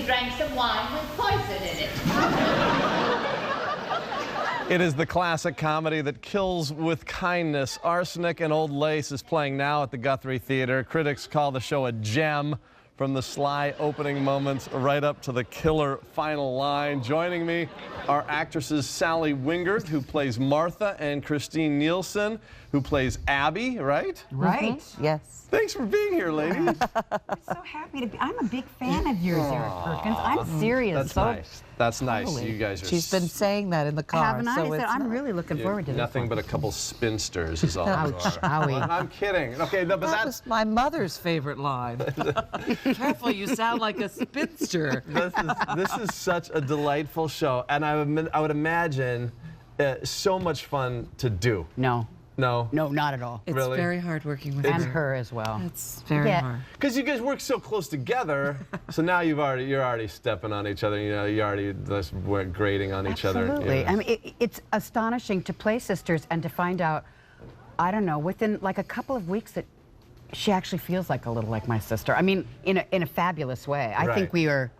we drank some wine with poison in it. It is the classic comedy that kills with kindness. Arsenic and Old Lace is playing now at the Guthrie Theater. Critics call the show a gem, from the sly opening moments right up to the killer final line. Joining me are actresses Sally Wingert, who plays Martha, and Christine Nielsen, who plays Abby, right? Right, yes. Thanks for being here, ladies. I'm so happy to be. I'm a big fan of yours, Eric Perkins. I'm serious. That's nice. That's nice. You guys are. She's been saying that in the car. Haven't I? So Said, I'm really looking forward to this. Nothing but a couple spinsters is all. Ouch, owie. I'm kidding. Okay, no, but that was my mother's favorite line. Careful, you sound like a spinster. This is such a delightful show, and I would imagine so much fun to do. No. No? No, not at all. It's really? very hard working with And her. her as well. It's very hard. Because you guys work so close together, so now you're already stepping on each other. You know, you already just went grading on each other. Absolutely. You know. I mean, it's astonishing to play sisters and to find out, I don't know, within like a couple of weeks that she actually feels like a little like my sister. I mean, in a fabulous way. I think we are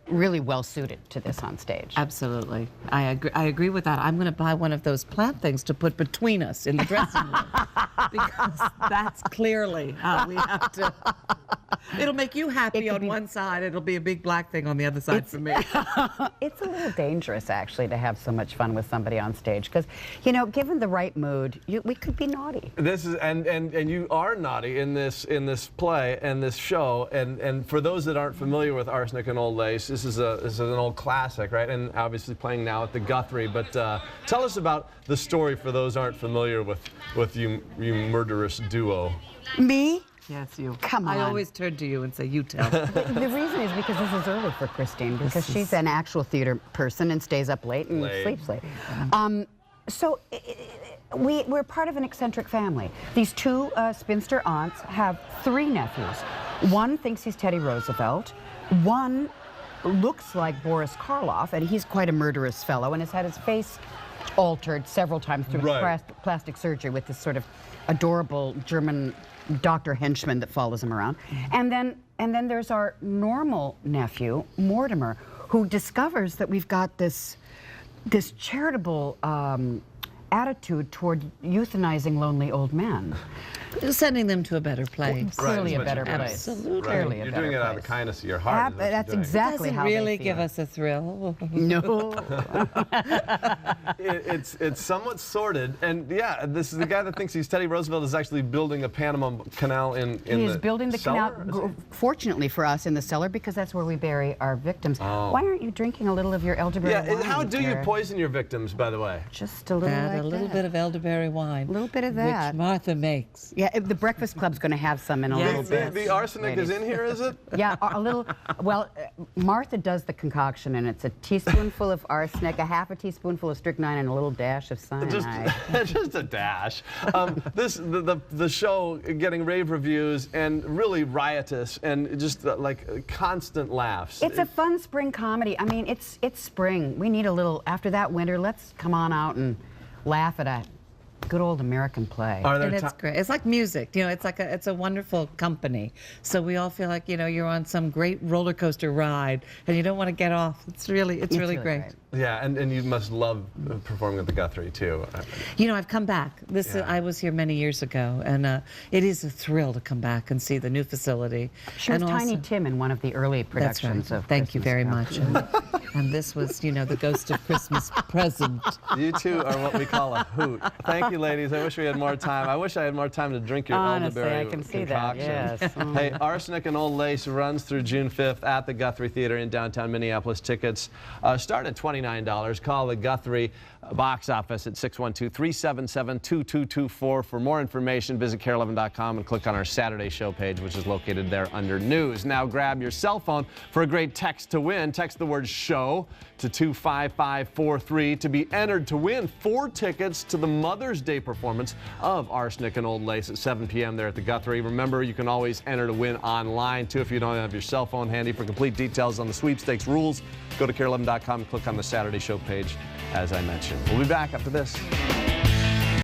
really well suited to this on stage. Absolutely. I agree with that. I'm going to buy one of those plant things to put between us in the dressing room. Because that's clearly how we have to. It'll make you happy on one side. It'll be a big black thing on the other side for me. It's a little dangerous, actually, to have so much fun with somebody on stage. Because, you know, given the right mood, we could be naughty. This is and you are naughty in this play and this show. And for those that aren't familiar with Arsenic and Old Lace, this is an old classic, right? And obviously playing now at the Guthrie. But tell us about the story for those aren't familiar with you murderous duo. Me? Yes, you. Come on. I always turn to you and say, you tell. The reason is because this is early for Christine, because she's an actual theater person and stays up late and sleeps late. So we're part of an eccentric family. These two spinster aunts have 3 nephews. One thinks he's Teddy Roosevelt. One looks like Boris Karloff, and he's quite a murderous fellow and has had his face altered several times through plastic surgery with this sort of adorable German doctor henchman that follows him around. And then there's our normal nephew, Mortimer, who discovers that we've got this charitable attitude toward euthanizing lonely old men. Sending them to a better place. Clearly a better place. Absolutely. Clearly a You're better doing it out of the kindness of your heart. That's exactly how really they feel. give us a thrill. No. It's somewhat sordid, and yeah, this is the guy that thinks he's Teddy Roosevelt is actually building a Panama Canal in He is building the cellar? canal, fortunately for us, in the cellar, because that's where we bury our victims. Why aren't you drinking a little of your elderberry wine? Yeah, how do you Eric? poison your victims, by the way? Just a little like A little bit of elderberry wine. A little bit of that. Which Martha makes. Yeah, the Breakfast Club's going to have some in a little bit. The arsenic is in here, is it? Yeah, a little. Well, Martha does the concoction, and it's a teaspoonful of arsenic, a half a teaspoonful of strychnine, and a little dash of cyanide. Just a dash. The show getting rave reviews and really riotous and just like constant laughs. It's a fun spring comedy. I mean, it's spring. We need a little, after that winter, let's come on out and laugh at a good old American play. And it's great. It's like music, you know. It's a wonderful company. So we all feel like, you know, you're on some great roller coaster ride, and you don't want to get off. It's really great. Yeah, and you must love performing at the Guthrie too. You know, I've come back. I was here many years ago, and it is a thrill to come back and see the new facility. She was Tiny Tim in one of the early productions of Thank you very much. And this was, you know, the Ghost of Christmas Present. You two are what we call a hoot. Thank you, ladies. I wish we had more time. I wish I had more time to drink your elderberry I can see concoction. that, yes. Hey, Arsenic and Old Lace runs through June 5th at the Guthrie Theater in downtown Minneapolis. Tickets start at $29. Call the Guthrie box office at 612-377-2224. For more information, visit KARE11.com and click on our Saturday show page, which is located there under News. Now grab your cell phone for a great text to win. Text the word SHOW to 25543 to be entered to win 4 tickets to the Mother's Day performance of Arsenic and Old Lace at 7 p.m. there at the Guthrie. Remember, you can always enter to win online, too, if you don't have your cell phone handy. For complete details on the sweepstakes rules, go to KARE11.com and click on the Saturday show page, as I mentioned. We'll be back after this.